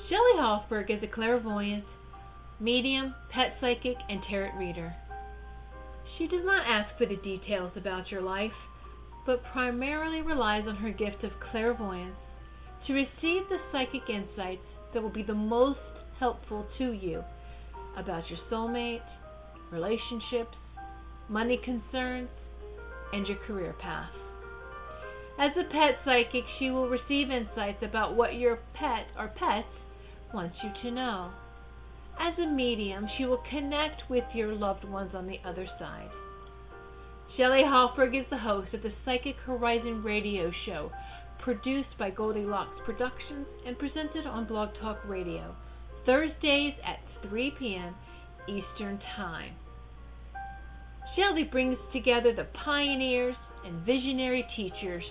Shelley Hofberg is a clairvoyant, medium, pet psychic, and tarot reader. She does not ask for the details about your life, but primarily relies on her gift of clairvoyance to receive the psychic insights that will be the most helpful to you about your soulmate, relationships, money concerns, and your career path. As a pet psychic, she will receive insights about what your pet or pets wants you to know. As a medium, she will connect with your loved ones on the other side. Shelley Hofberg is the host of the Psychic Horizon radio show, produced by Goldilocks Productions and presented on Blog Talk Radio, Thursdays at 3 p.m. Eastern Time. Shelley brings together the pioneers and visionary teachers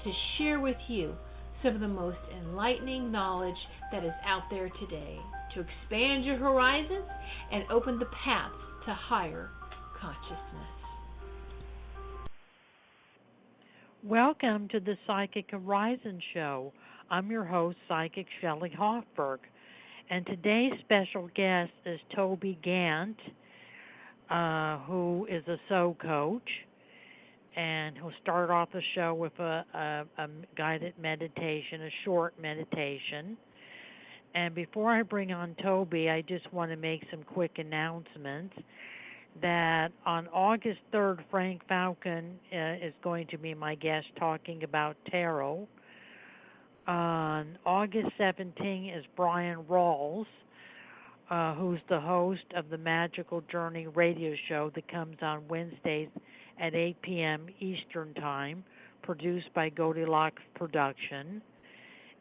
to share with you some of the most enlightening knowledge that is out there today to expand your horizons and open the paths to higher consciousness. Welcome to the Psychic Horizon Show. I'm your host, Psychic Shelley Hofberg, and today's special guest is Toby Gant, who is a soul coach, and he'll start off the show with a guided meditation, a short meditation. And before I bring on Toby, I just want to make some quick announcements that on August 3rd, Frank Falcon is going to be my guest talking about tarot. On August 17th is Brian Rawls, who's the host of the Magical Journey radio show that comes on Wednesdays at 8 p.m. Eastern Time, produced by Goldilocks Production.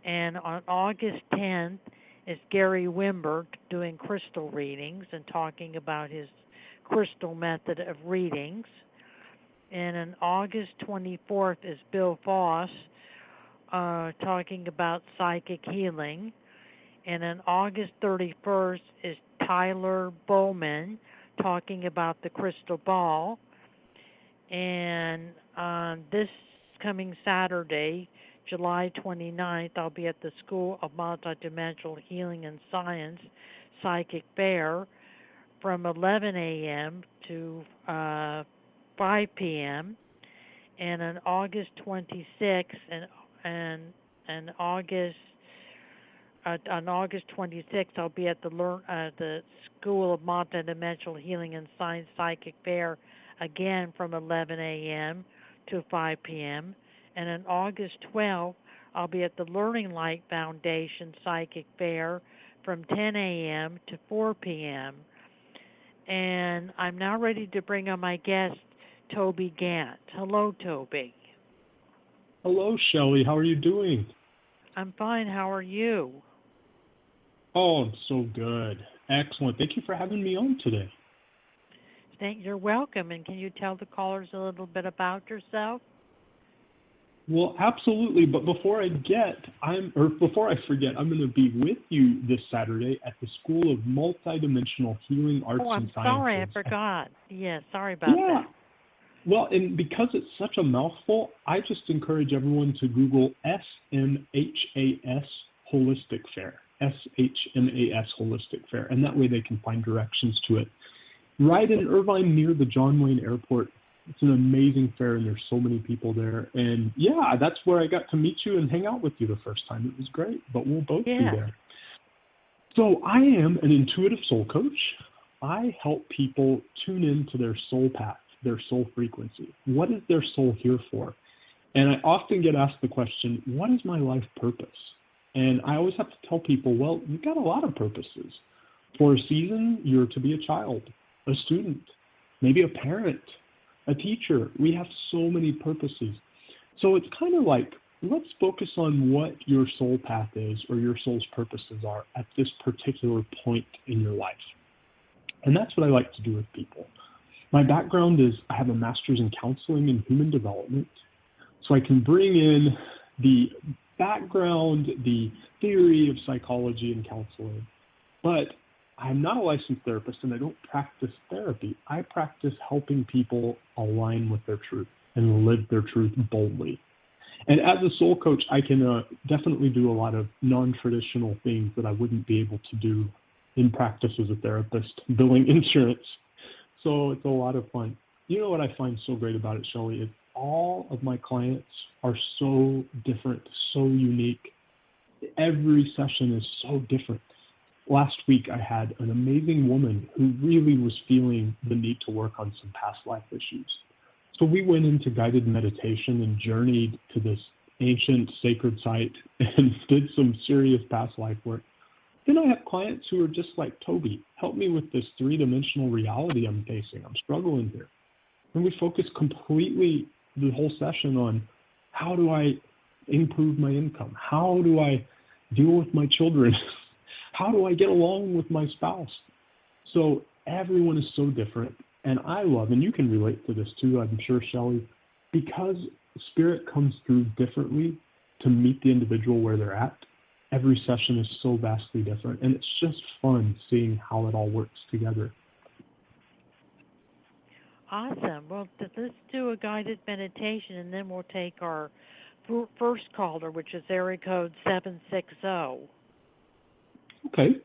And on August 10th is Gary Wimber doing crystal readings and talking about his crystal method of readings. And on August 24th is Bill Foss talking about psychic healing. And on August 31st is Tyler Bowman talking about the crystal ball. And on this coming Saturday, July 29th, I'll be at the School of Multidimensional Healing and Science Psychic Fair from 11 a.m. to 5 p.m. And on August 26th on August 26th, I'll be at the School of Multidimensional Healing and Science Psychic Fair again from 11 a.m. to 5 p.m. And on August 12th, I'll be at the Learning Light Foundation Psychic Fair from 10 a.m. to 4 p.m. And I'm now ready to bring on my guest, Toby Gant. Hello, Toby. Hello, Shelley. How are you doing? I'm fine. How are you? Oh, I'm so good. Excellent. Thank you for having me on today. You're welcome. And can you tell the callers a little bit about yourself? Well, absolutely. But before I forget, I'm going to be with you this Saturday at the School of Multidimensional Healing Arts and Sciences. Oh, I'm sorry. I forgot. Yeah, sorry about that. Well, and because it's such a mouthful, I just encourage everyone to Google SMHAS Holistic Fair, SHMAS Holistic Fair, and that way they can find directions to it. Right in Irvine near the John Wayne Airport. It's an amazing fair, and there's so many people there. And, yeah, that's where I got to meet you and hang out with you the first time. It was great, but we'll both be there. So I am an intuitive soul coach. I help people tune into their soul path, their soul frequency. What is their soul here for? And I often get asked the question, what is my life purpose? And I always have to tell people, well, you've got a lot of purposes. For a season, you're to be a child, a student, maybe a parent, a teacher. We have so many purposes. So it's kind of like, let's focus on what your soul path is or your soul's purposes are at this particular point in your life. And that's what I like to do with people. My background is I have a master's in counseling and human development. So I can bring in the background, the theory of psychology and counseling. But I'm not a licensed therapist, and I don't practice therapy. I practice helping people align with their truth and live their truth boldly. And as a soul coach, I can definitely do a lot of non-traditional things that I wouldn't be able to do in practice as a therapist, billing insurance. So it's a lot of fun. You know what I find so great about it, Shelley, is all of my clients are so different, so unique. Every session is so different. Last week, I had an amazing woman who really was feeling the need to work on some past life issues. So we went into guided meditation and journeyed to this ancient sacred site and did some serious past life work. Then I have clients who are just like Toby, help me with this three-dimensional reality I'm facing. I'm struggling here. And we focus completely the whole session on how do I improve my income? How do I deal with my children? How do I get along with my spouse? So everyone is so different. And I love, and you can relate to this too, I'm sure, Shelley, because spirit comes through differently to meet the individual where they're at. Every session is so vastly different, and it's just fun seeing how it all works together. Awesome. Well, let's do a guided meditation, and then we'll take our first caller, which is area code 760. Okay.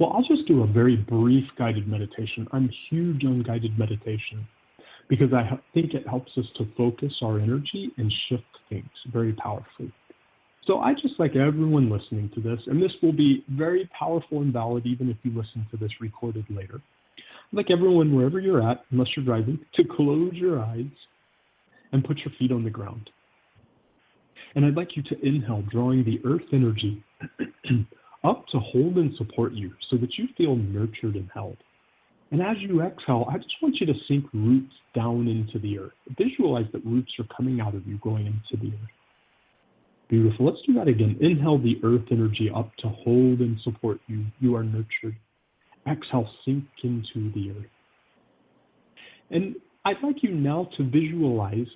Well, I'll just do a very brief guided meditation. I'm huge on guided meditation because I think it helps us to focus our energy and shift things very powerfully. So I just like everyone listening to this, and this will be very powerful and valid even if you listen to this recorded later. I'd like everyone, wherever you're at, unless you're driving, to close your eyes and put your feet on the ground. And I'd like you to inhale, drawing the earth energy up to hold and support you so that you feel nurtured and held. And as you exhale, I just want you to sink roots down into the earth. Visualize that roots are coming out of you, going into the earth. Beautiful. Let's do that again. Inhale the earth energy up to hold and support you. You are nurtured. Exhale, sink into the earth. And I'd like you now to visualize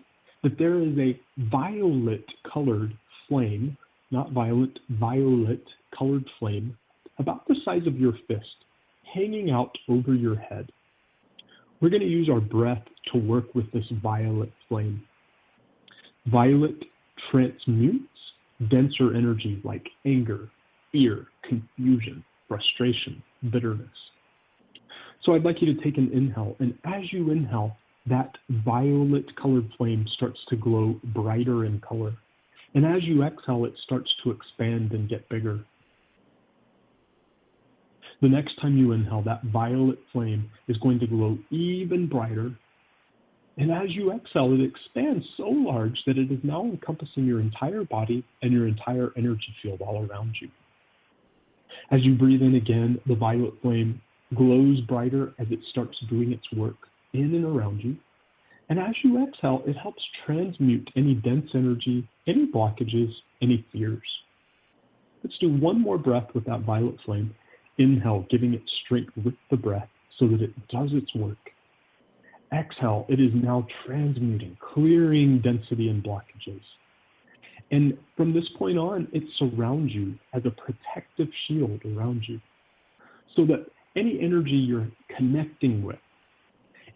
that there is a violet-colored flame, not violent, violet-colored flame, about the size of your fist, hanging out over your head. We're going to use our breath to work with this violet flame. Violet transmutes denser energy like anger, fear, confusion, frustration, bitterness. So I'd like you to take an inhale, and as you inhale, that violet-colored flame starts to glow brighter in color. And as you exhale, it starts to expand and get bigger. The next time you inhale, that violet flame is going to glow even brighter. And as you exhale, it expands so large that it is now encompassing your entire body and your entire energy field all around you. As you breathe in again, the violet flame glows brighter as it starts doing its work in and around you. And as you exhale, it helps transmute any dense energy, any blockages, any fears. Let's do one more breath with that violet flame. Inhale, giving it strength with the breath so that it does its work. Exhale, it is now transmuting, clearing density and blockages. And from this point on, it surrounds you as a protective shield around you so that any energy you're connecting with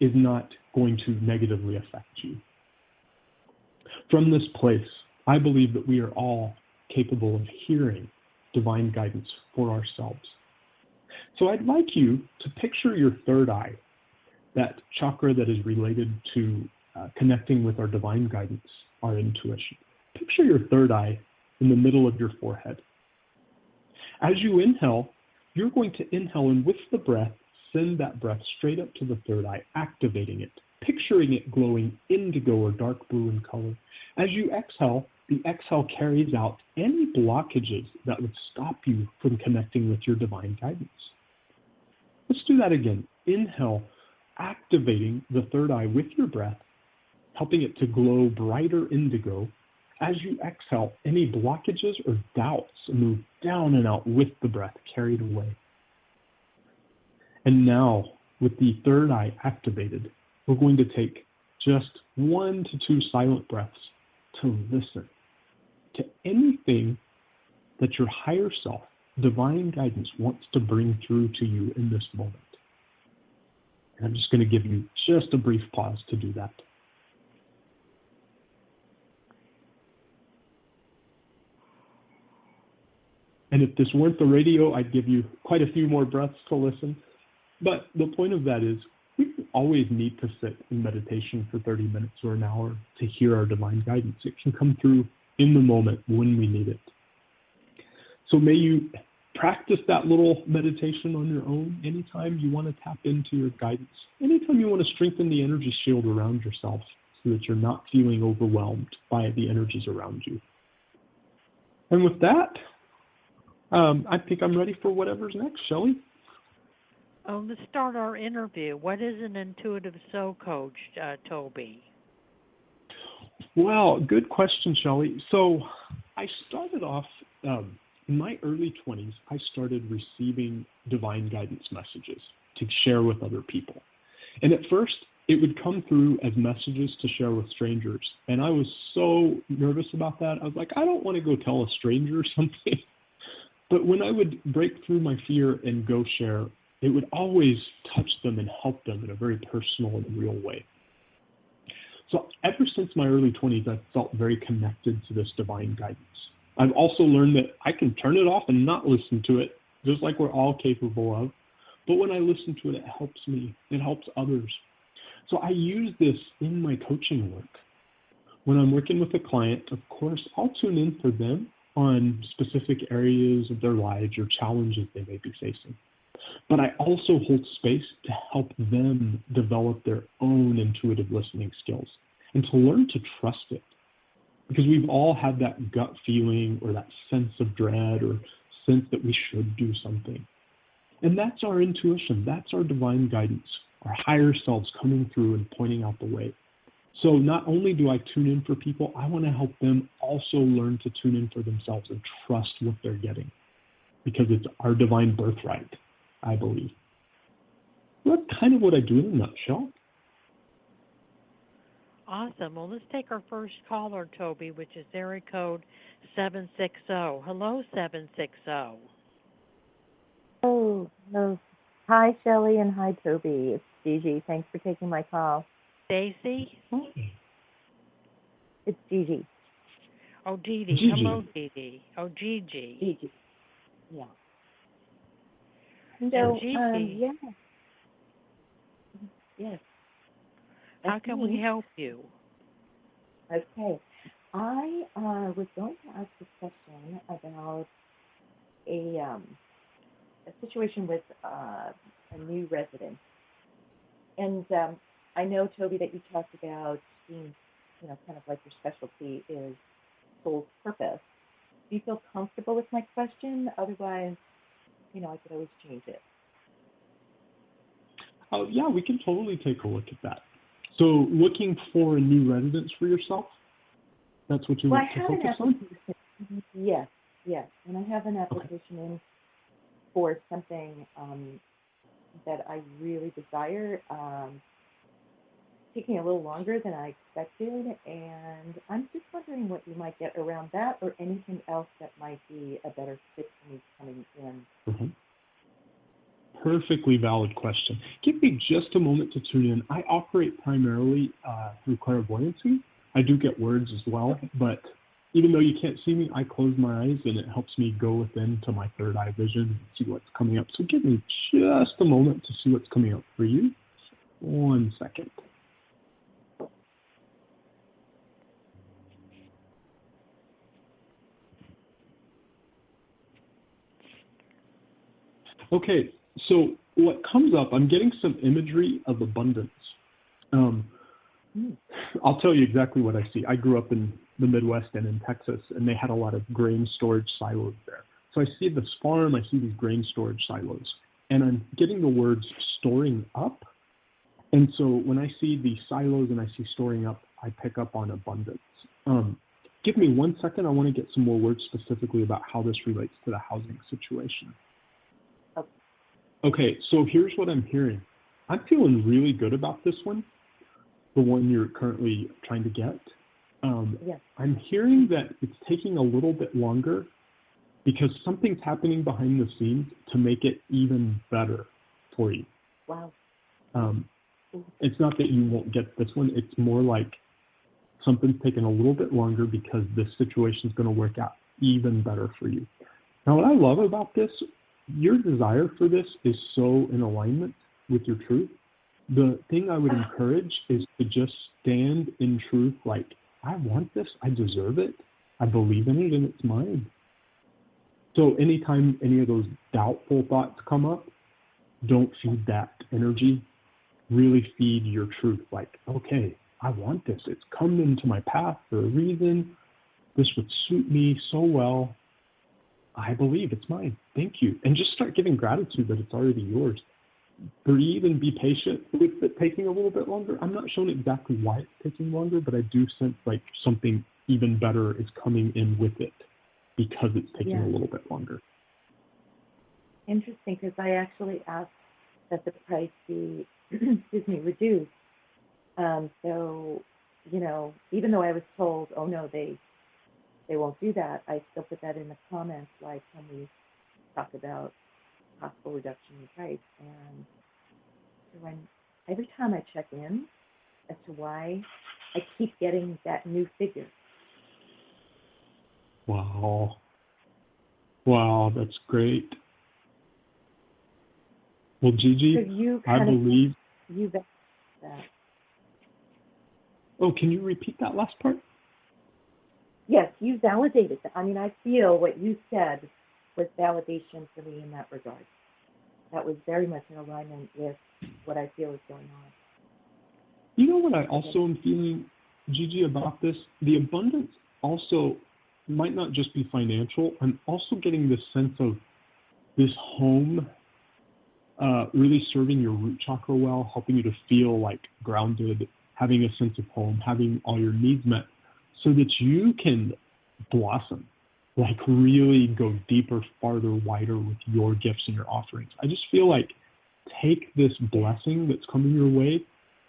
is not going to negatively affect you. From this place, I believe that we are all capable of hearing divine guidance for ourselves. So I'd like you to picture your third eye, that chakra that is related to connecting with our divine guidance, our intuition. Picture your third eye in the middle of your forehead. As you inhale, you're going to inhale, and with the breath, send that breath straight up to the third eye, activating it, picturing it glowing indigo or dark blue in color. As you exhale, the exhale carries out any blockages that would stop you from connecting with your divine guidance. Let's do that again. Inhale, activating the third eye with your breath, helping it to glow brighter indigo. As you exhale, any blockages or doubts move down and out with the breath, carried away. And now, with the third eye activated, we're going to take just 1 to 2 silent breaths to listen to anything that your higher self, divine guidance, wants to bring through to you in this moment. And I'm just going to give you just a brief pause to do that. And if this weren't the radio, I'd give you quite a few more breaths to listen. But the point of that is we always need to sit in meditation for 30 minutes or an hour to hear our divine guidance. It can come through in the moment when we need it. So may you practice that little meditation on your own anytime you want to tap into your guidance, anytime you want to strengthen the energy shield around yourself so that you're not feeling overwhelmed by the energies around you. And with that, I think I'm ready for whatever's next, Shelley. Let's start our interview. What is an intuitive soul coach, Toby? Well, good question, Shelley. So I started off in my early 20s. I started receiving divine guidance messages to share with other people. And at first, it would come through as messages to share with strangers. And I was so nervous about that. I was like, I don't want to go tell a stranger something. But when I would break through my fear and go share, it would always touch them and help them in a very personal and real way. So ever since my early 20s, I've felt very connected to this divine guidance. I've also learned that I can turn it off and not listen to it, just like we're all capable of. But when I listen to it, it helps me. It helps others. So I use this in my coaching work. When I'm working with a client, of course, I'll tune in for them on specific areas of their lives or challenges they may be facing. But I also hold space to help them develop their own intuitive listening skills and to learn to trust it. Because we've all had that gut feeling or that sense of dread or sense that we should do something. And that's our intuition. That's our divine guidance, our higher selves coming through and pointing out the way. So not only do I tune in for people, I want to help them also learn to tune in for themselves and trust what they're getting. Because it's our divine birthright, I believe. That's kind of what I do in a nutshell. Awesome. Well, let's take our first caller, Toby, which is area code 760. Hello, 760. Oh, no. Hi, Shelley, and hi, Toby. It's Gigi. Thanks for taking my call. Stacy? It's Gigi. Oh, Gigi. Hello, Gigi. Oh, Gigi. Gigi. Yeah. So, Gigi. Yeah. Yes. How can we help you? Okay. I was going to ask a question about a situation with a new resident. And I know, Toby, that you talked about being, kind of like your specialty is soul's purpose. Do you feel comfortable with my question? Otherwise, I could always change it. Yeah, we can totally take a look at that. So looking for a new residence for yourself? That's what you want to focus on? Yes. And I have an application in for something that I really desire, taking a little longer than I expected, and I'm just wondering what you might get around that or anything else that might be a better fit for me coming in. Mm-hmm. Perfectly valid question. Give me just a moment to tune in. I operate primarily through clairvoyancy. I do get words as well, but even though you can't see me, I close my eyes and it helps me go within to my third eye vision and see what's coming up. So give me just a moment to see what's coming up for you. 1 second. Okay, so what comes up, I'm getting some imagery of abundance. I'll tell you exactly what I see. I grew up in the Midwest and in Texas, and they had a lot of grain storage silos there. So I see this farm, I see these grain storage silos, and I'm getting the words storing up. And so when I see the silos and I see storing up, I pick up on abundance. Give me 1 second. I want to get some more words specifically about how this relates to the housing situation. Okay, so here's what I'm hearing. I'm feeling really good about this one, the one you're currently trying to get. Yes. I'm hearing that it's taking a little bit longer because something's happening behind the scenes to make it even better for you. Wow. It's not that you won't get this one. It's more like something's taking a little bit longer because this situation is going to work out even better for you. Now, what I love about this, your desire for this is so in alignment with your truth. The thing I would encourage is to just stand in truth, like, I want this, I deserve it, I believe in it, and it's mine. So anytime any of those doubtful thoughts come up, don't feed that energy. Really feed your truth, like, okay, I want this. It's come into my path for a reason. This would suit me so well. I believe it's mine. Thank you. And just start giving gratitude that it's already yours. Breathe and be patient with it taking a little bit longer. I'm not showing exactly why it's taking longer, but I do sense like something even better is coming in with it because it's taking a little bit longer. Interesting, because I actually asked that the price be, reduced. So, you know, even though I was told, oh no, they won't do that, I still put that in the comments, like, can we talk about possible reduction in price? And so every time I check in as to why, I keep getting that new figure. Wow. Wow, that's great. Well, Gigi, So I believe... You bet that. Oh, can you repeat that last part? Yes, you validated that. I mean, I feel what you said was validation for me in that regard. That was very much in alignment with what I feel is going on. You know what I also am feeling, Gigi, about this? The abundance also might not just be financial. I'm also getting this sense of this home really serving your root chakra well, helping you to feel like grounded, having a sense of home, having all your needs met, so that you can blossom, like really go deeper, farther, wider with your gifts and your offerings. I just feel like take this blessing that's coming your way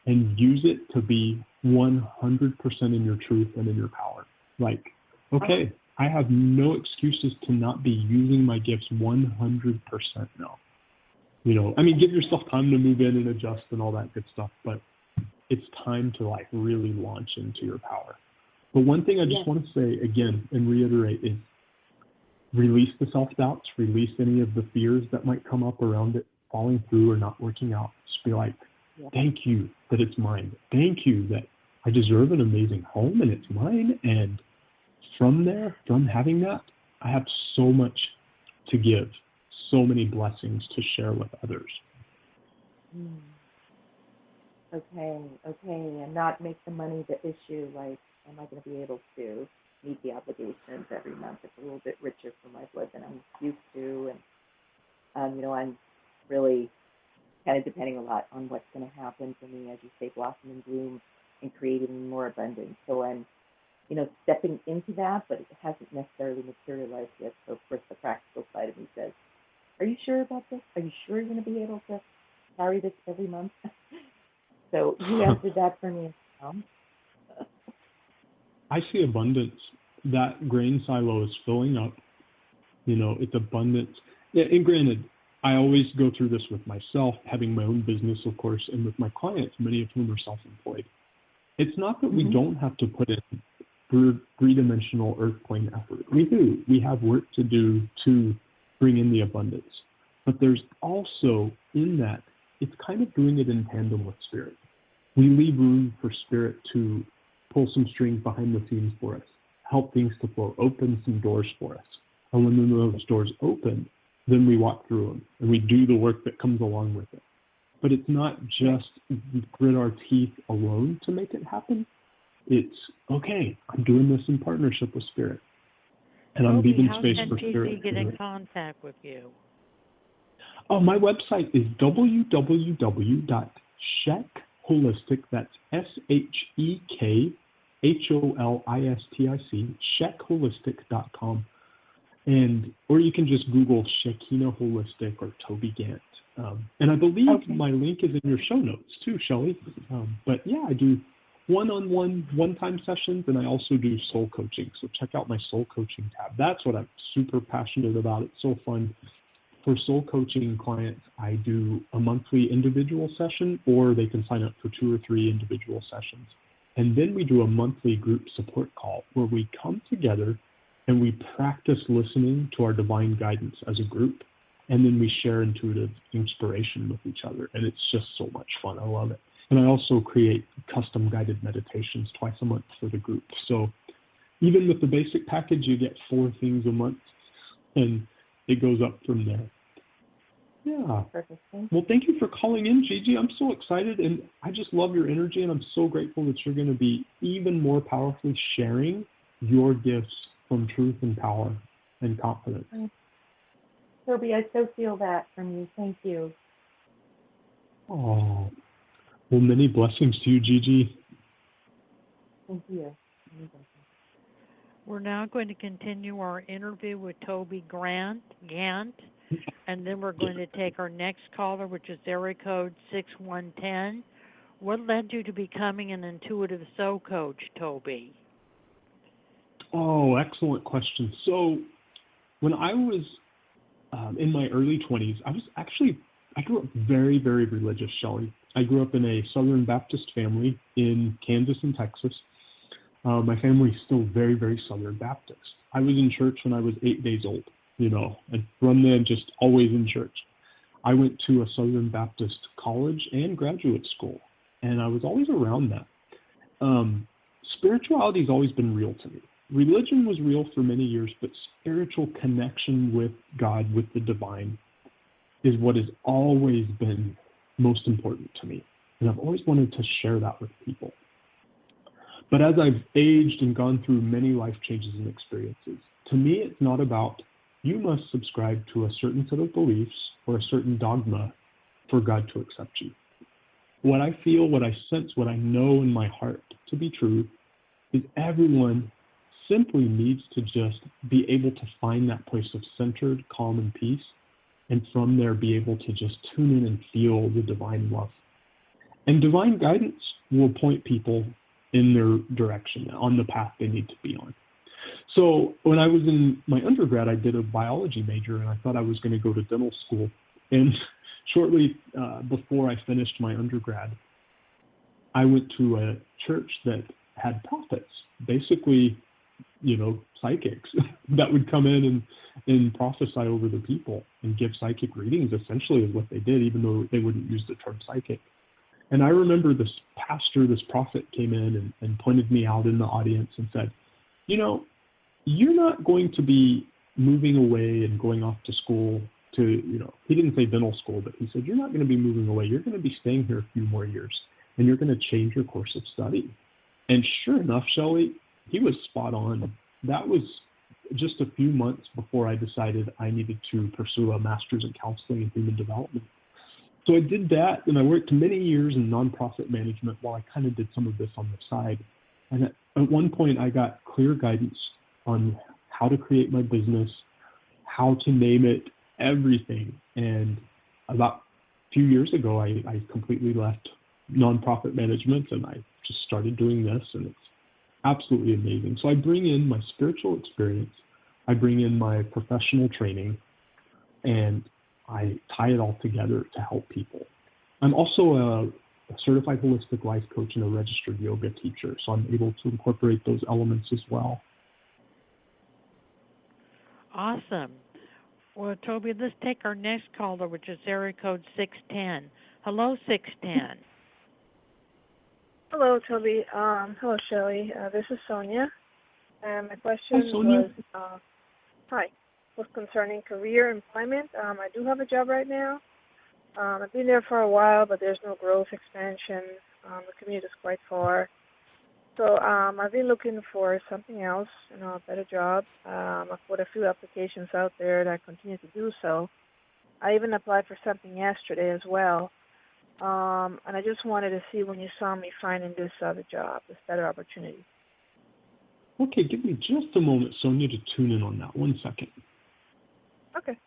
and use it to be 100% in your truth and in your power. Like, okay, I have no excuses to not be using my gifts 100% now. You know, I mean, give yourself time to move in and adjust and all that good stuff, but it's time to like really launch into your power. But one thing I just want to say again and reiterate is release the self-doubts, release any of the fears that might come up around it falling through or not working out. Just be like, thank you that it's mine. Thank you that I deserve an amazing home and it's mine. And from there, from having that, I have so much to give, so many blessings to share with others. Okay, and not make the money the issue, like, am I going to be able to meet the obligations every month? It's a little bit richer for my blood than I'm used to, and, you know, I'm really kind of depending a lot on what's going to happen for me, as you say, blossom and bloom and creating more abundance. So I'm, you know, stepping into that, but it hasn't necessarily materialized yet. So, of course, the practical side of me says, are you sure about this? Are you sure you're going to be able to carry this every month? So you answered that for me as well. I see abundance. That grain silo is filling up. You know, it's abundance. Yeah, and granted, I always go through this with myself, having my own business, of course, and with my clients, many of whom are self-employed. It's not that we don't have to put in three-dimensional earth plane effort. We do. We have work to do to bring in the abundance. But there's also, in that, it's kind of doing it in tandem with spirit. We leave room for spirit to pull some strings behind the scenes for us, help things to flow, open some doors for us. And when those doors open, then we walk through them and we do the work that comes along with it. But it's not just grit our teeth alone to make it happen. It's, okay, I'm doing this in partnership with spirit. And I'm leaving space for spirit. How can get in contact with you? Oh, my website is www.shekholistic, that's SHEKHOLISTIC, shekholistic.com. Or you can just Google Shekhinah Holistic or Toby Gant. And I believe my link is in your show notes too, Shelley. But yeah, I do one-on-one, one-time sessions, and I also do soul coaching. So check out my soul coaching tab. That's what I'm super passionate about. It's so fun. For soul coaching clients, I do a monthly individual session, or they can sign up for 2 or 3 individual sessions. And then we do a monthly group support call where we come together and we practice listening to our divine guidance as a group, and then we share intuitive inspiration with each other, and it's just so much fun. I love it. And I also create custom guided meditations twice a month for the group. So even with the basic package, you get 4 things a month, and it goes up from there. Yeah. Perfect. Well, thank you for calling in, Gigi. I'm so excited, and I just love your energy, and I'm so grateful that you're going to be even more powerfully sharing your gifts from truth and power and confidence. Toby, I so feel that from you. Thank you. Oh, well, many blessings to you, Gigi. Thank you. We're now going to continue our interview with Toby Gant, and then we're going to take our next caller, which is area code 6110. What led you to becoming an intuitive soul coach, Toby? Oh, excellent question. So when I was in my early 20s, I grew up very, very religious, Shelley. I grew up in a Southern Baptist family in Kansas and Texas. My family is still very, very Southern Baptist. I was in church when I was 8 days old, and from then just always in church. I went to a Southern Baptist college and graduate school, and I was always around that. Spirituality has always been real to me. Religion was real for many years, but spiritual connection with God, with the divine, is what has always been most important to me. And I've always wanted to share that with people. But as I've aged and gone through many life changes and experiences, to me it's not about you must subscribe to a certain set of beliefs or a certain dogma for God to accept you. What I feel, what I sense, what I know in my heart to be true is everyone simply needs to just be able to find that place of centered, calm, and peace, and from there be able to just tune in and feel the divine love. And divine guidance will point people in their direction, on the path they need to be on. So when I was in my undergrad, I did a biology major, and I thought I was going to go to dental school. And shortly before I finished my undergrad, I went to a church that had prophets, basically, psychics that would come in and prophesy over the people and give psychic readings, essentially is what they did, even though they wouldn't use the term psychic. And I remember this pastor, this prophet came in and pointed me out in the audience and said, you're not going to be moving away and going off to school to, he didn't say dental school, but he said, you're not going to be moving away. You're going to be staying here a few more years, and you're going to change your course of study. And sure enough, Shelley, he was spot on. That was just a few months before I decided I needed to pursue a master's in counseling and human development. So I did that, and I worked many years in nonprofit management while I kind of did some of this on the side. And at one point, I got clear guidance on how to create my business, how to name it, everything. And about a few years ago, I completely left nonprofit management, and I just started doing this, and it's absolutely amazing. So I bring in my spiritual experience, I bring in my professional training, and I tie it all together to help people. I'm also a certified holistic life coach and a registered yoga teacher, so I'm able to incorporate those elements as well. Awesome. Well, Toby, let's take our next caller, which is area code 610. Hello, 610. Hello, Toby. Hello, Shelley. This is Sonia. And my question was concerning career employment. I do have a job right now. I've been there for a while, but there's no growth expansion. The commute is quite far. So I've been looking for something else, a better job. I've put a few applications out there, and I continue to do so. I even applied for something yesterday as well. And I just wanted to see when you saw me finding this other job, this better opportunity. Okay, give me just a moment, Sonia, to tune in on that. 1 second. Okay.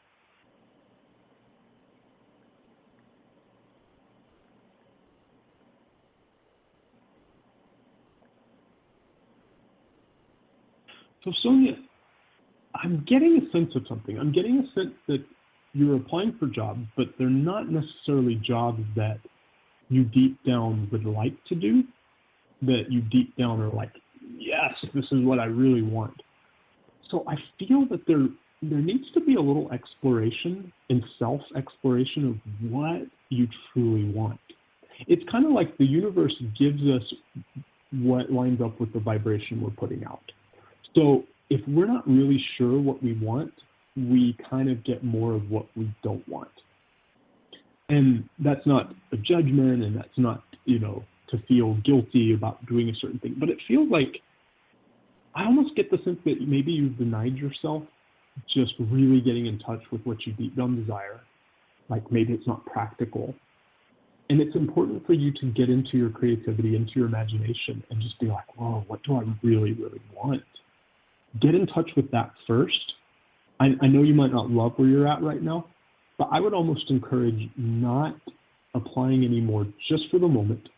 So, Sonia, I'm getting a sense of something. I'm getting a sense that you're applying for jobs, but they're not necessarily jobs that you deep down would like to do, that you deep down are like, yes, this is what I really want. So I feel that there needs to be a little exploration and self-exploration of what you truly want. It's kind of like the universe gives us what lines up with the vibration we're putting out. So if we're not really sure what we want, we kind of get more of what we don't want. And that's not a judgment, and that's not, to feel guilty about doing a certain thing. But it feels like I almost get the sense that maybe you've denied yourself just really getting in touch with what you deep down desire. Like maybe it's not practical. And it's important for you to get into your creativity, into your imagination, and just be like, whoa, what do I really, really want? Get in touch with that first. I know you might not love where you're at right now, but I would almost encourage not applying anymore just for the moment.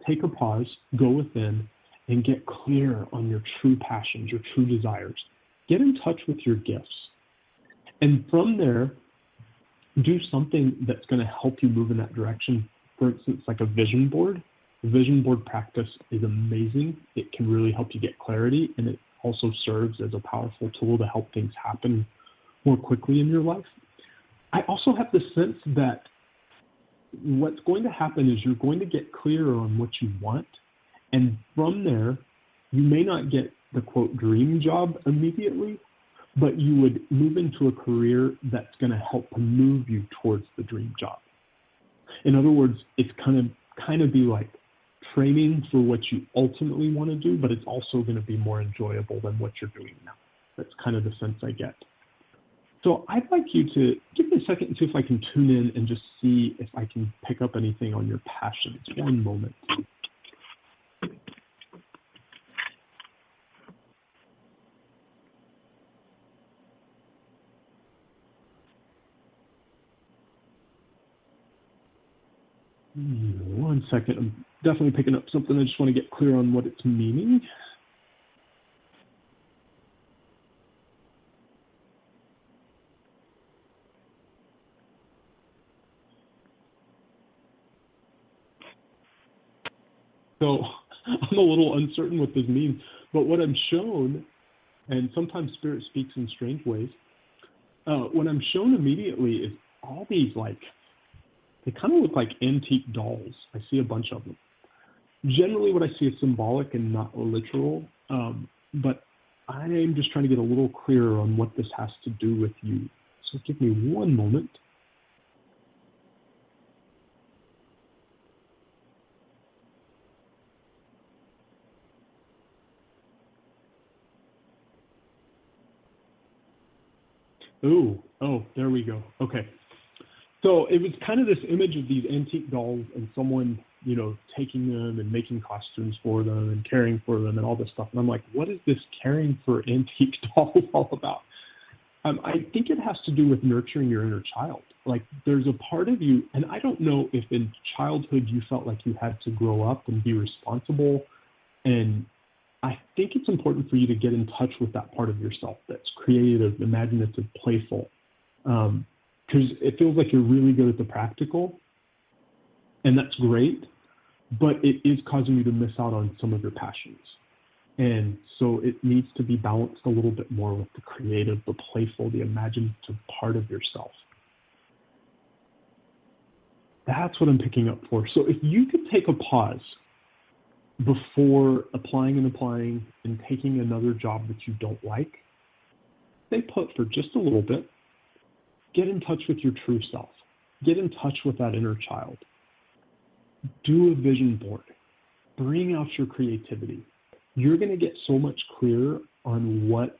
Take a pause, go within, and get clear on your true passions, your true desires. Get in touch with your gifts. And from there, do something that's going to help you move in that direction. For instance, like a vision board. The vision board practice is amazing. It can really help you get clarity, and it also serves as a powerful tool to help things happen more quickly in your life. I also have the sense that what's going to happen is you're going to get clearer on what you want, and from there, you may not get the quote dream job immediately, but you would move into a career that's going to help to move you towards the dream job. In other words, it's kind of be like training for what you ultimately want to do, but it's also going to be more enjoyable than what you're doing now. That's kind of the sense I get. So I'd like you to give me a second and see if I can tune in and just see if I can pick up anything on your passions. One moment. One second. I'm definitely picking up something. I just want to get clear on what it's meaning. So I'm a little uncertain what this means, but what I'm shown, and sometimes Spirit speaks in strange ways, what I'm shown immediately is all these, they kind of look like antique dolls. I see a bunch of them. Generally what I see is symbolic and not literal, but I'm just trying to get a little clearer on what this has to do with you. So give me one moment. Oh, there we go. Okay. So it was kind of this image of these antique dolls and someone, taking them and making costumes for them and caring for them and all this stuff. And I'm like, what is this caring for antique dolls all about? I think it has to do with nurturing your inner child. Like there's a part of you, and I don't know if in childhood you felt like you had to grow up and be responsible. And I think it's important for you to get in touch with that part of yourself that's creative, imaginative, playful. Because it feels like you're really good at the practical, and that's great, but it is causing you to miss out on some of your passions. And so it needs to be balanced a little bit more with the creative, the playful, the imaginative part of yourself. That's what I'm picking up for. So if you could take a pause before applying and taking another job that you don't like, stay put for just a little bit. Get in touch with your true self. Get in touch with that inner child. Do a vision board. Bring out your creativity. You're going to get so much clearer on what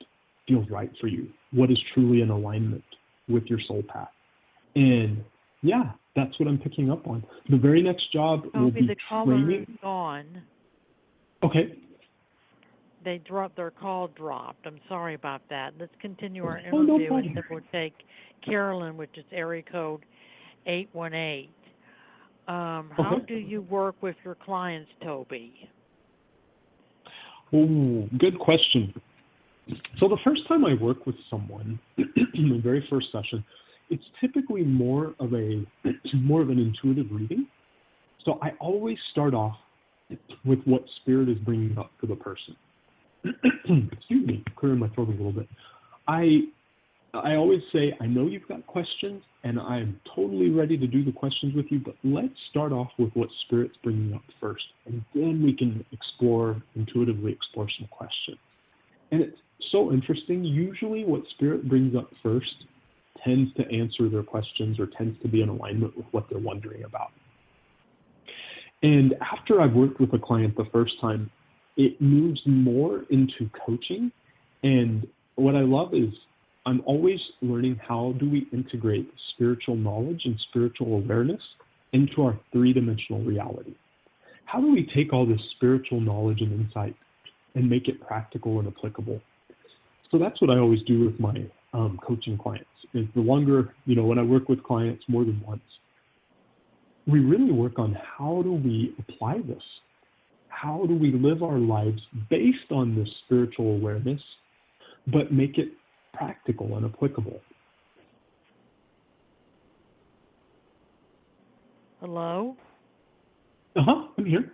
feels right for you, what is truly in alignment with your soul path. And yeah, that's what I'm picking up on. The very next job will be the caller is gone. Okay. Their call dropped. I'm sorry about that. Let's continue our interview, no and then we'll take Carolyn, which is area code 818. How do you work with your clients, Toby? Oh, good question. So the first time I work with someone, the very first session, it's typically more of an intuitive reading. So I always start off with what spirit is bringing up for the person. excuse me, clearing my throat a little bit. I always say, I know you've got questions, and I'm totally ready to do the questions with you, but let's start off with what Spirit's bringing up first, and then we can intuitively explore some questions. And it's so interesting. Usually what Spirit brings up first tends to answer their questions or tends to be in alignment with what they're wondering about. And after I've worked with a client the first time, it moves more into coaching. And what I love is I'm always learning how do we integrate spiritual knowledge and spiritual awareness into our three-dimensional reality. How do we take all this spiritual knowledge and insight and make it practical and applicable? So that's what I always do with my coaching clients. Is the longer, when I work with clients more than once, we really work on how do we apply this? How do we live our lives based on this spiritual awareness, but make it practical and applicable? Hello? I'm here.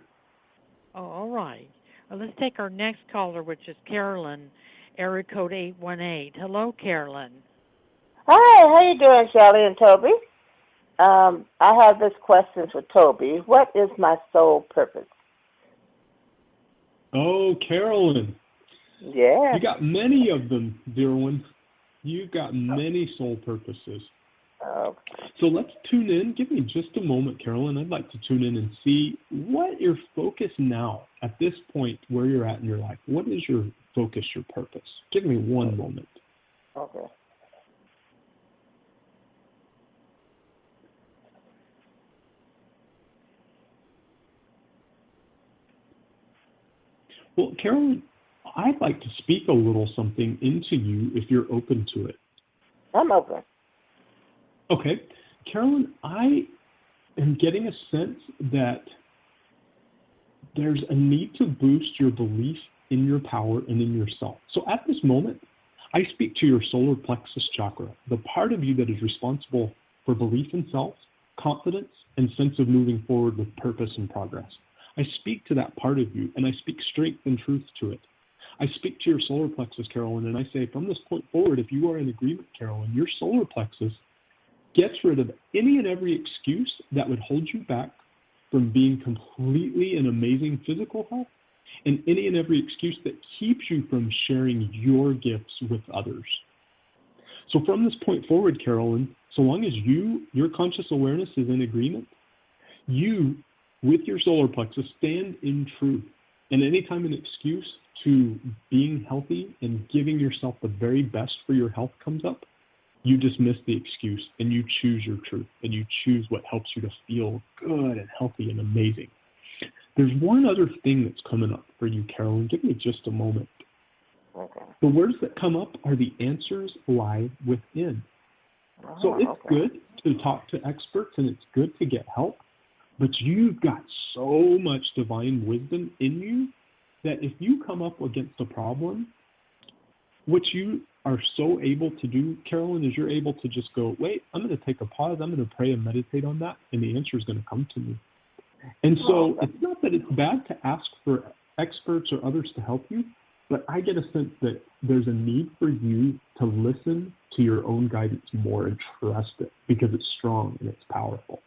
Oh, all right. Let's take our next caller, which is Carolyn, area code 818. Hello, Carolyn. Hi, how you doing, Shelley and Toby? I have this question for Toby. What is my soul purpose? Oh, Carolyn. Yeah. You got many of them, dear one. You've got many soul purposes. Okay. So let's tune in. Give me just a moment, Carolyn. I'd like to tune in and see what your focus now, at this point where you're at in your life. What is your focus, your purpose? Give me one moment. Okay. Well, Carolyn, I'd like to speak a little something into you if you're open to it. I'm open. Okay. Carolyn, I am getting a sense that there's a need to boost your belief in your power and in yourself. So at this moment, I speak to your solar plexus chakra, the part of you that is responsible for belief in self, confidence, and sense of moving forward with purpose and progress. I speak to that part of you, and I speak strength and truth to it. I speak to your solar plexus, Carolyn, and I say, from this point forward, if you are in agreement, Carolyn, your solar plexus gets rid of any and every excuse that would hold you back from being completely in amazing physical health, and any and every excuse that keeps you from sharing your gifts with others. So from this point forward, Carolyn, so long as your conscious awareness is in agreement, you, with your solar plexus, stand in truth. And anytime an excuse to being healthy and giving yourself the very best for your health comes up, you dismiss the excuse and you choose your truth and you choose what helps you to feel good and healthy and amazing. There's one other thing that's coming up for you, Carolyn. Give me just a moment. Okay. The words that come up are the answers lie within. So it's good to talk to experts and it's good to get help, but you've got so much divine wisdom in you that if you come up against a problem, what you are so able to do, Carolyn, is you're able to just go, wait, I'm going to take a pause, I'm going to pray and meditate on that, and the answer is going to come to me. And so it's not that it's bad to ask for experts or others to help you, but I get a sense that there's a need for you to listen to your own guidance more and trust it because it's strong and it's powerful.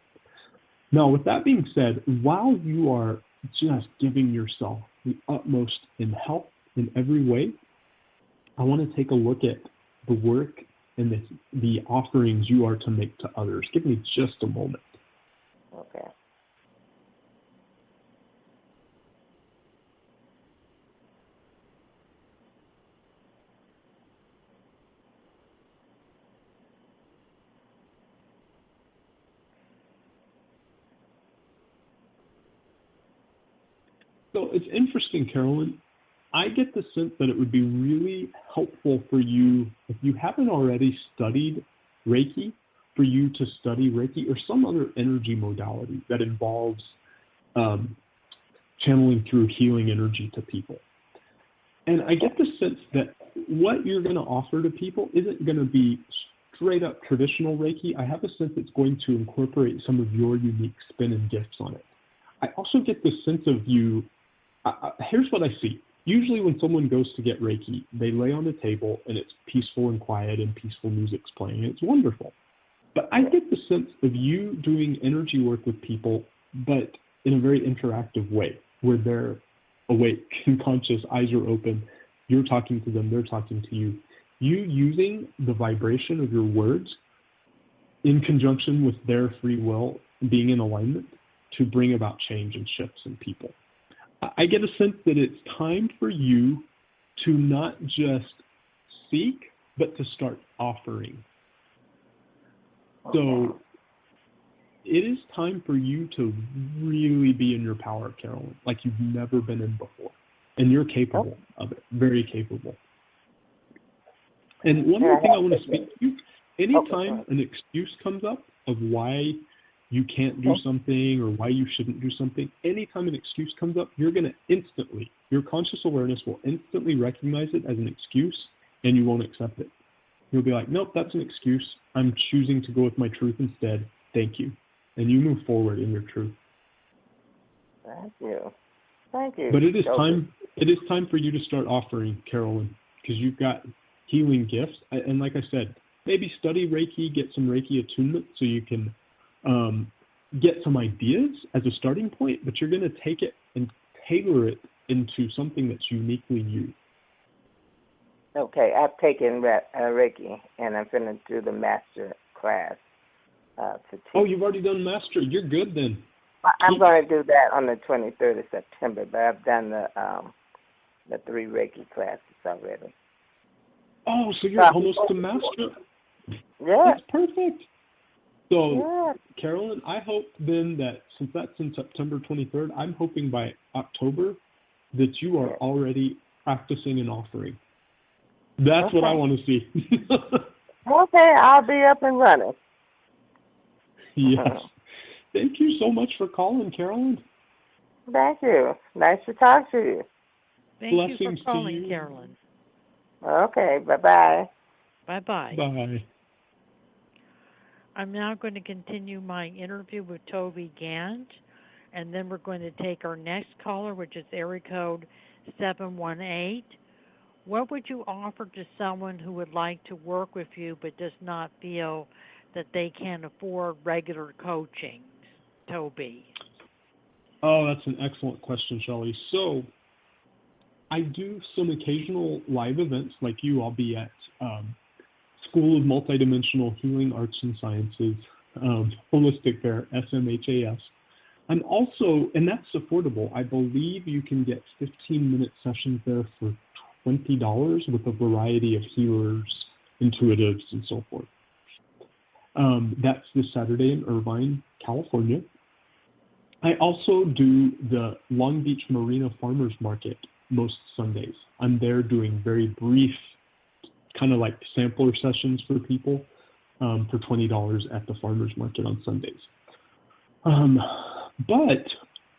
Now, with that being said, while you are just giving yourself the utmost in health in every way, I want to take a look at the work and the offerings you are to make to others. Give me just a moment. Okay. So it's interesting, Carolyn. I get the sense that it would be really helpful for you, if you haven't already studied Reiki, for you to study Reiki or some other energy modality that involves channeling through healing energy to people. And I get the sense that what you're going to offer to people isn't going to be straight up traditional Reiki. I have a sense it's going to incorporate some of your unique spin and gifts on it. I also get the sense of you, here's what I see. Usually when someone goes to get Reiki, they lay on the table and it's peaceful and quiet and peaceful music's playing. It's wonderful. But I get the sense of you doing energy work with people, but in a very interactive way, where they're awake and conscious, eyes are open, you're talking to them, they're talking to you. You using the vibration of your words in conjunction with their free will being in alignment to bring about change and shifts in people. I get a sense that it's time for you to not just seek, but to start offering. So it is time for you to really be in your power, Carolyn, like you've never been in before. And you're capable of it, very capable. And one more thing I want to speak to you, anytime an excuse comes up of why you can't do something or why you shouldn't do something, anytime an excuse comes up, you're going to instantly, your conscious awareness will instantly recognize it as an excuse and you won't accept it. You'll be like, nope, that's an excuse. I'm choosing to go with my truth instead. Thank you. And you move forward in your truth. Thank you. Thank you. But it is time for you to start offering, Carolyn, because you've got healing gifts. And like I said, maybe study Reiki, get some Reiki attunement so you can get some ideas as a starting point, but you're going to take it and tailor it into something that's uniquely you. Okay, I've taken Reiki, and I'm going to do the master class to teach. Oh, you've already done master. You're good then. I'm going to do that on the 23rd of September, but I've done the 3 Reiki classes already. Oh, so you're almost to master. Yeah. That's perfect. So, Carolyn, I hope then that since that's in September 23rd, I'm hoping by October that you are already practicing and offering. That's what I want to see. Okay, I'll be up and running. Yes. Thank you so much for calling, Carolyn. Thank you. Nice to talk to you. Thank you for calling, Carolyn. Okay, bye-bye. Bye-bye. Bye. I'm now going to continue my interview with Toby Gant, and then we're going to take our next caller, which is area code 718. What would you offer to someone who would like to work with you but does not feel that they can afford regular coaching, Toby? Oh, that's an excellent question, Shelley. So I do some occasional live events like you. I'll be at School of Multidimensional Healing Arts and Sciences, Holistic Fair, SMHAS. I'm also, and that's affordable, I believe you can get 15-minute sessions there for $20 with a variety of healers, intuitives, and so forth. That's this Saturday in Irvine, California. I also do the Long Beach Marina Farmers Market most Sundays. I'm there doing very brief, kind of like sampler sessions for people for $20 at the farmers market on Sundays. But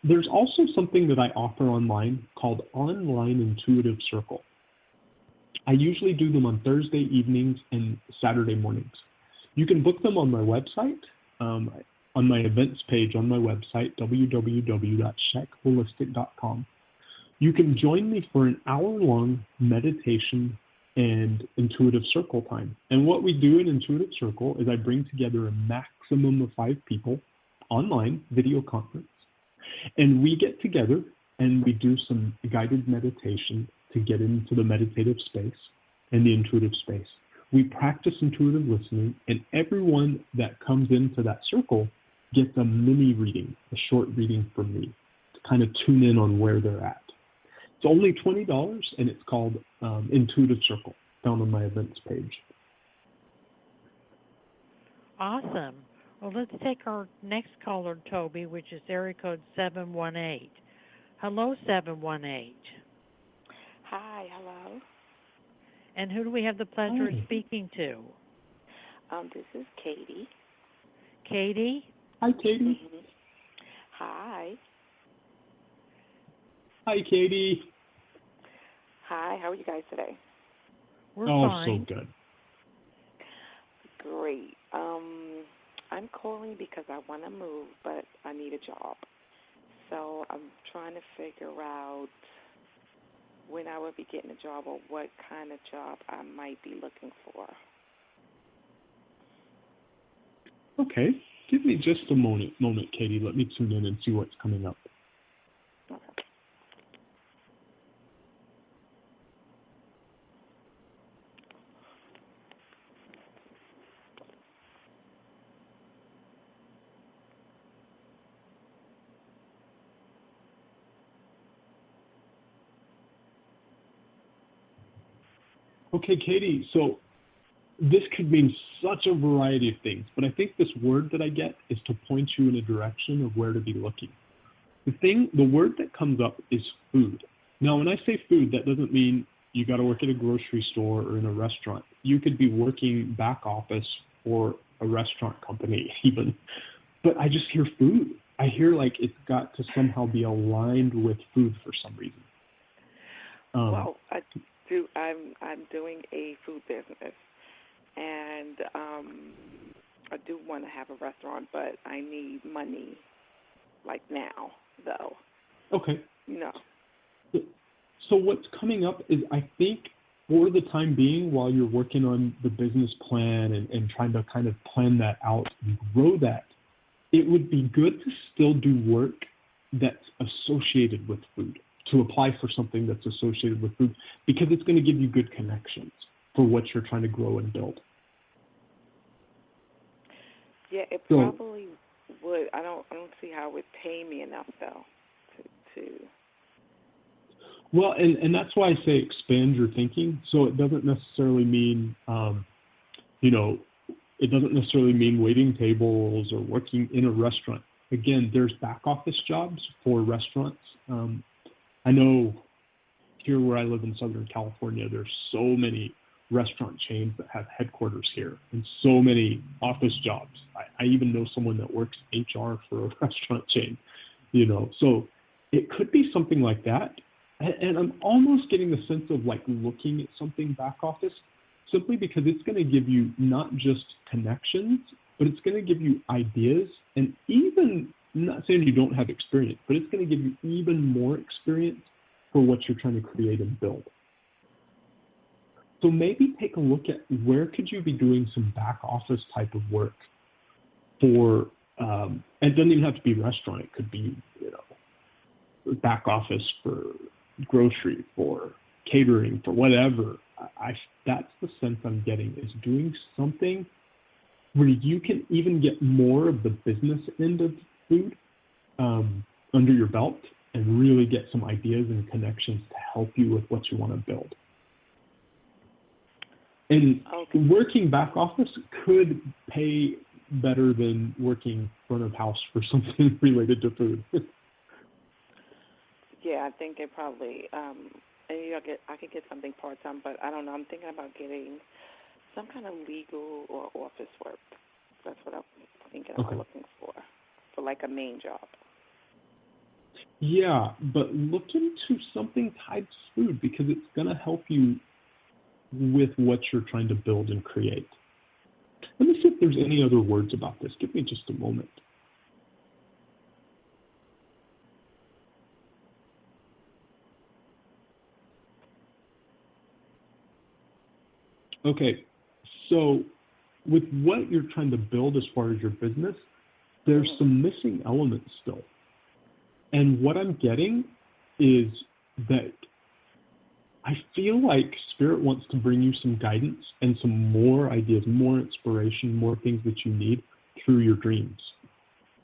there's also something that I offer online called Online Intuitive Circle. I usually do them on Thursday evenings and Saturday mornings. You can book them on my website, on my events page on my website, www.shekholistic.com. You can join me for an hour-long meditation and intuitive circle time. And what we do in Intuitive Circle is I bring together a maximum of 5 people online, video conference, and we get together and we do some guided meditation to get into the meditative space and the intuitive space. We practice intuitive listening, and everyone that comes into that circle gets a mini reading, a short reading from me to kind of tune in on where they're at. It's only $20, and it's called Intuitive Circle, found on my events page. Awesome. Well, let's take our next caller, Toby, which is area code 718. Hello, 718. Hi, hello. And who do we have the pleasure of speaking to? This is Katie. Katie? Hi, Katie. Mm-hmm. Hi. Hi, Katie. Hi, how are you guys today? We're fine. So good. Great. I'm calling because I want to move, but I need a job. So I'm trying to figure out when I would be getting a job or what kind of job I might be looking for. Okay. Give me just a moment, Katie. Let me tune in and see what's coming up. Okay. Okay, Katie, so this could mean such a variety of things, but I think this word that I get is to point you in a direction of where to be looking. The word that comes up is food. Now, when I say food, that doesn't mean you got to work at a grocery store or in a restaurant. You could be working back office for a restaurant company even, but I just hear food. I hear like it's got to somehow be aligned with food for some reason. Well, I'm doing a food business, and I do want to have a restaurant, but I need money like now, though. Okay. No. So what's coming up is, I think, for the time being, while you're working on the business plan and trying to kind of plan that out and grow that, it would be good to still do work that's associated with food, to apply for something that's associated with food, because it's going to give you good connections for what you're trying to grow and build. Yeah, it probably would. I don't see how it would pay me enough, though, to Well, and that's why I say expand your thinking. So it doesn't necessarily mean, it doesn't necessarily mean waiting tables or working in a restaurant. Again, there's back office jobs for restaurants. I know here where I live in Southern California, there's so many restaurant chains that have headquarters here and so many office jobs. I even know someone that works HR for a restaurant chain, so it could be something like that. And I'm almost getting the sense of like looking at something back office, simply because it's going to give you not just connections, but it's going to give you ideas, and even, I'm not saying you don't have experience, but it's going to give you even more experience for what you're trying to create and build. So maybe take a look at where could you be doing some back office type of work for, and it doesn't even have to be restaurant. It could be, back office for grocery, for catering, for whatever. That's the sense I'm getting, is doing something where you can even get more of the business end of food under your belt and really get some ideas and connections to help you with what you want to build. And working back office could pay better than working front of house for something related to food. Yeah, I think it probably, I could get something part-time, but I don't know. I'm thinking about getting some kind of legal or office work. That's what I'm thinking I'm looking for like a main job. Yeah, but look into something tied to food, because it's going to help you with what you're trying to build and create. Let me see if there's any other words about this. Give me just a moment. Okay, so with what you're trying to build as far as your business, there's some missing elements still. And what I'm getting is that I feel like Spirit wants to bring you some guidance and some more ideas, more inspiration, more things that you need through your dreams.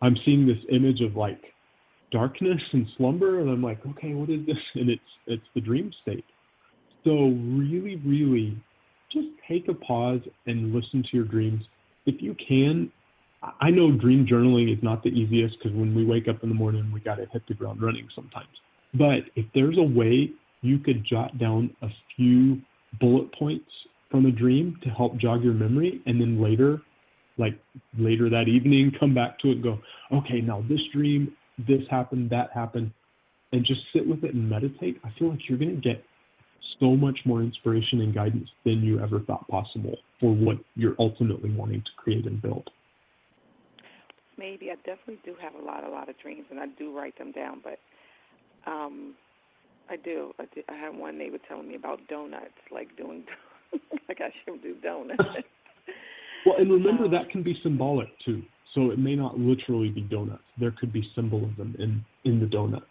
I'm seeing this image of like darkness and slumber, and I'm like, okay, what is this? And it's the dream state. So really, really just take a pause and listen to your dreams. If you can, I know dream journaling is not the easiest, because when we wake up in the morning, we got to hit the ground running sometimes. But if there's a way you could jot down a few bullet points from a dream to help jog your memory, and then later that evening, come back to it and go, okay, now this dream, this happened, that happened, and just sit with it and meditate, I feel like you're going to get so much more inspiration and guidance than you ever thought possible for what you're ultimately wanting to create and build. Maybe. I definitely do have a lot of dreams, and I do write them down, but I do. I have one neighbor telling me about donuts, like doing, like I should do donuts. Well, and remember that can be symbolic too. So it may not literally be donuts. There could be symbolism in the donuts.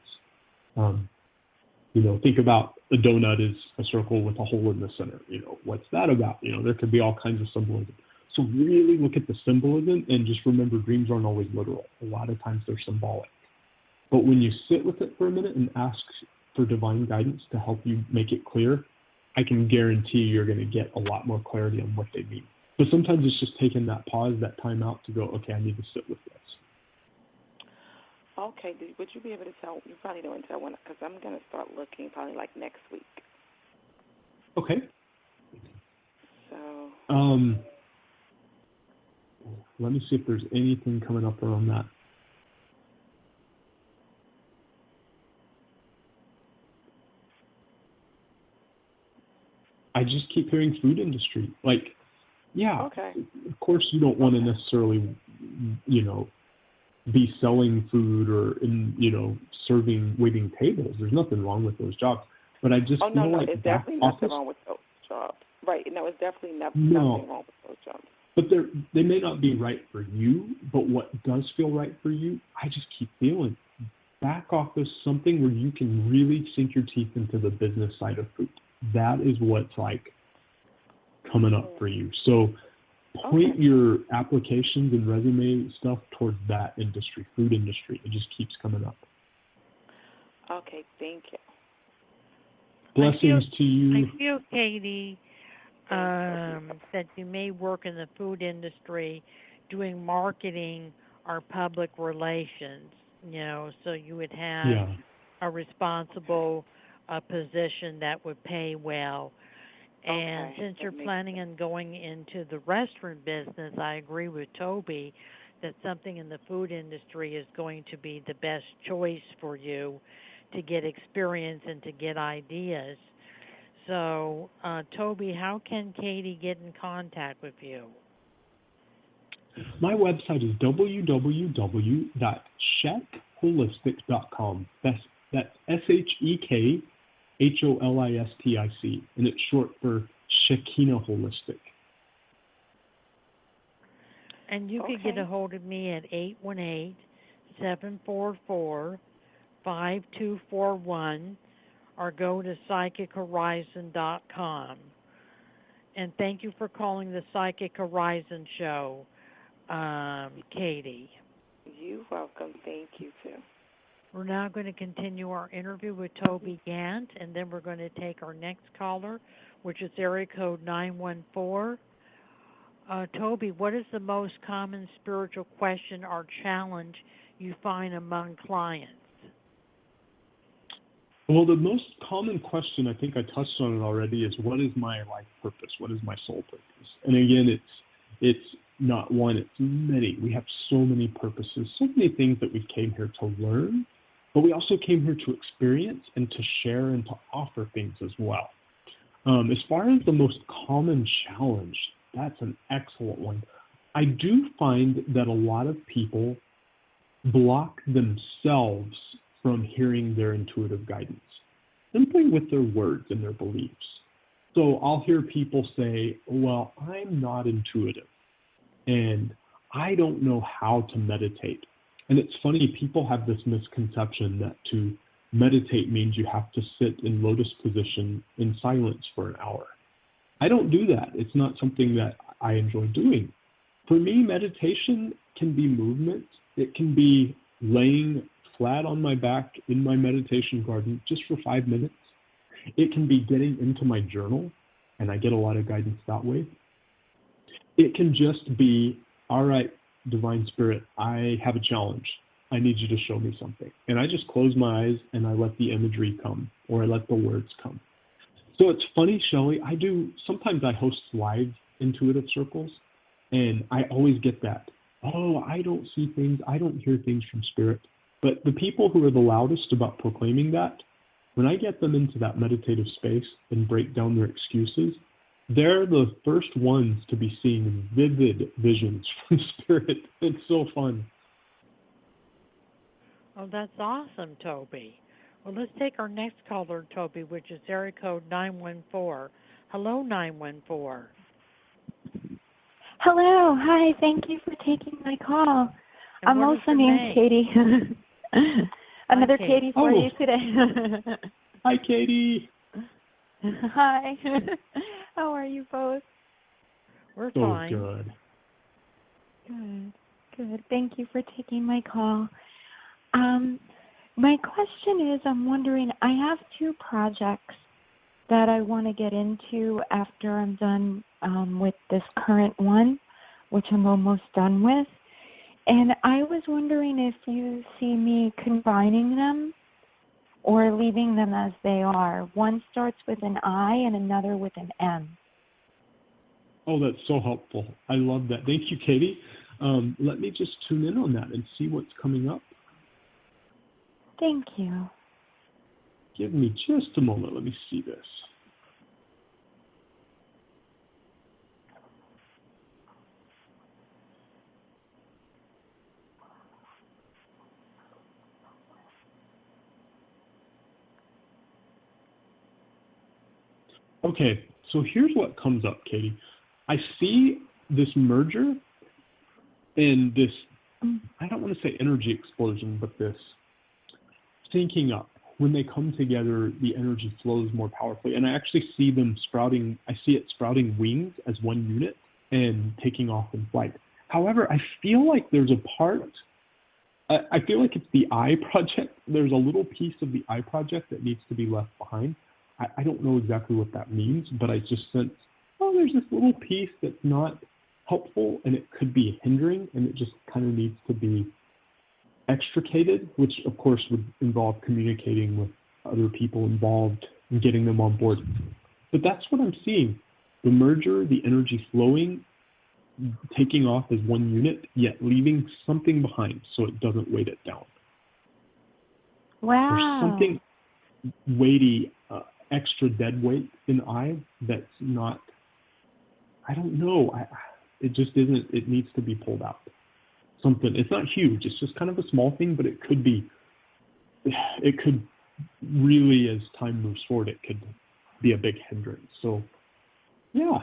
Think about a donut is a circle with a hole in the center. What's that about? There could be all kinds of symbolism. So really look at the symbolism and just remember dreams aren't always literal. A lot of times they're symbolic. But when you sit with it for a minute and ask for divine guidance to help you make it clear, I can guarantee you're going to get a lot more clarity on what they mean. But sometimes it's just taking that pause, that time out to go, okay, I need to sit with this. Okay, would you be able to tell, you probably don't tell when, because I'm going to start looking probably like next week. Okay. So. Let me see if there's anything coming up around that. I just keep hearing food industry. Okay. Of course you don't want to necessarily, be selling food or serving, waiting tables. There's nothing wrong with those jobs. But I just feel like it's definitely nothing wrong with those jobs. Right. No, it's definitely nothing wrong with those jobs. But they may not be right for you, but what does feel right for you, I just keep feeling. Back office, something where you can really sink your teeth into the business side of food. That is what's coming up for you. So point your applications and resume stuff towards that industry, food industry. It just keeps coming up. Okay, thank you. Blessings to you. I feel, Katie, that you may work in the food industry doing marketing or public relations, so you would have a responsible position that would pay well. And since you're planning on going into the restaurant business, I agree with Toby that something in the food industry is going to be the best choice for you to get experience and to get ideas. So, Toby, how can Katie get in contact with you? My website is www.shekholistic.com. That's SHEKHOLISTIC, and it's short for Shekhinah Holistic. And you can get a hold of me at 818-744-5241 or go to psychichorizon.com. And thank you for calling the Psychic Horizon Show, Katie. You're welcome. Thank you, too. We're now going to continue our interview with Toby Gant, and then we're going to take our next caller, which is area code 914. Toby, what is the most common spiritual question or challenge you find among clients? Well, the most common question, I think I touched on it already, is what is my life purpose? What is my soul purpose? And again, it's not one, it's many. We have so many purposes, so many things that we came here to learn, but we also came here to experience and to share and to offer things as well. As far as the most common challenge, that's an excellent one. I do find that a lot of people block themselves from hearing their intuitive guidance, simply with their words and their beliefs. So I'll hear people say, well, I'm not intuitive, and I don't know how to meditate. And it's funny, people have this misconception that to meditate means you have to sit in lotus position in silence for an hour. I don't do that. It's not something that I enjoy doing. For me, meditation can be movement. It can be laying flat on my back in my meditation garden just for 5 minutes. It can be getting into my journal, and I get a lot of guidance that way. It can just be, all right, Divine Spirit, I have a challenge. I need you to show me something. And I just close my eyes and I let the imagery come, or I let the words come. So it's funny, Shelley, sometimes I host live intuitive circles, and I always get that. Oh, I don't see things, I don't hear things from Spirit. But the people who are the loudest about proclaiming that, when I get them into that meditative space and break down their excuses, they're the first ones to be seeing vivid visions from Spirit. It's so fun. Oh, that's awesome, Toby. Well, let's take our next caller, Toby, which is area code 914. Hello, 914. Hello. Hi. Thank you for taking my call. And I'm also named Katie. Another Hi, Katie for you today. Hi, Katie. Hi. How are you both? We're so fine. Good. Good. Thank you for taking my call. My question is, I'm wondering, I have 2 projects that I want to get into after I'm done with this current one, which I'm almost done with. And I was wondering if you see me combining them or leaving them as they are. One starts with an I and another with an M. Oh, that's so helpful. I love that. Thank you, Katie. Let me just tune in on that and see what's coming up. Thank you. Give me just a moment. Let me see this. Okay, so here's what comes up, Katie. I see this merger and this, I don't want to say energy explosion, but this syncing up. When they come together, the energy flows more powerfully. And I actually see them sprouting, I see it sprouting wings as one unit and taking off in flight. However, I feel like there's a part, I feel like it's the I project. There's a little piece of the I project that needs to be left behind. I don't know exactly what that means, but I just sense, oh, there's this little piece that's not helpful and it could be hindering, and it just kind of needs to be extricated, which of course would involve communicating with other people involved and getting them on board. But that's what I'm seeing. The merger, the energy flowing, taking off as one unit, yet leaving something behind so it doesn't weight it down. Wow. There's something weighty, extra dead weight in I that's not, I don't know. It just isn't, it needs to be pulled out. Something, it's not huge, it's just kind of a small thing, but it could really, as time moves forward, it could be a big hindrance. So, yeah.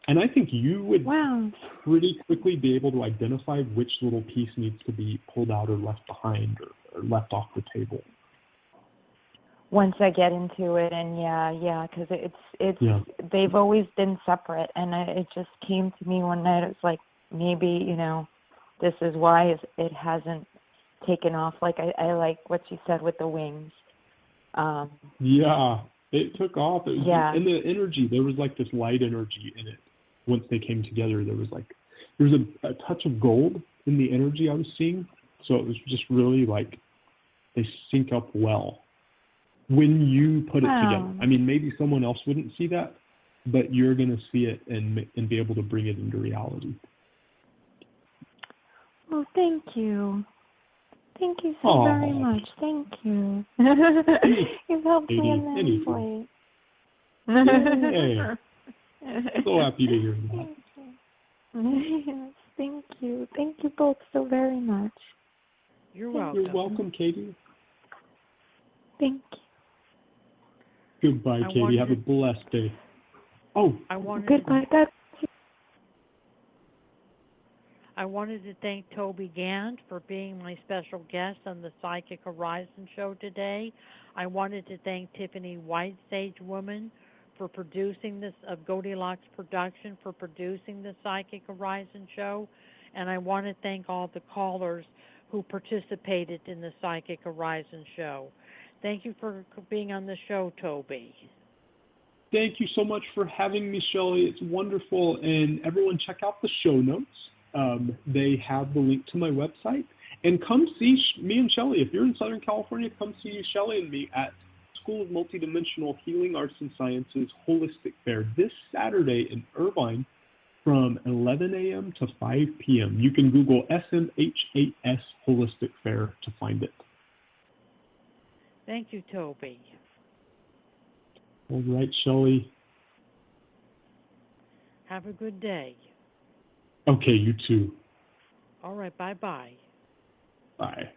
And I think you would pretty quickly be able to identify which little piece needs to be pulled out or left behind or left off the table. Once I get into it, and because they've always been separate, and it just came to me one night. It was like, maybe, this is why it hasn't taken off. Like I like what you said with the wings. Yeah, it took off. It was and the energy, there was like this light energy in it. Once they came together, there was a touch of gold in the energy I was seeing. So it was just really like they sync up well when you put it together. I mean, maybe someone else wouldn't see that, but you're going to see it and be able to bring it into reality. Well, thank you. Thank you so very much. Thank you. You've helped me immensely. Yeah. So happy to hear that. Yes, thank you. Thank you both so very much. You're welcome. You're welcome, Katie. Thank you. Goodbye, Katie. Have a blessed day. Oh, goodbye. I wanted to thank Toby Gant for being my special guest on the Psychic Horizon show today. I wanted to thank Tiffany White, Sage Woman, for producing this, Goldilocks Production, for producing the Psychic Horizon show. And I want to thank all the callers who participated in the Psychic Horizon show. Thank you for being on the show, Toby. Thank you so much for having me, Shelley. It's wonderful. And everyone, check out the show notes. They have the link to my website. And come see me and Shelley. If you're in Southern California, come see Shelley and me at School of Multidimensional Healing Arts and Sciences Holistic Fair this Saturday in Irvine from 11 a.m. to 5 p.m. You can Google SMHAS Holistic Fair to find it. Thank you, Toby. All right, Shelley. Have a good day. Okay, you too. All right, bye-bye. Bye.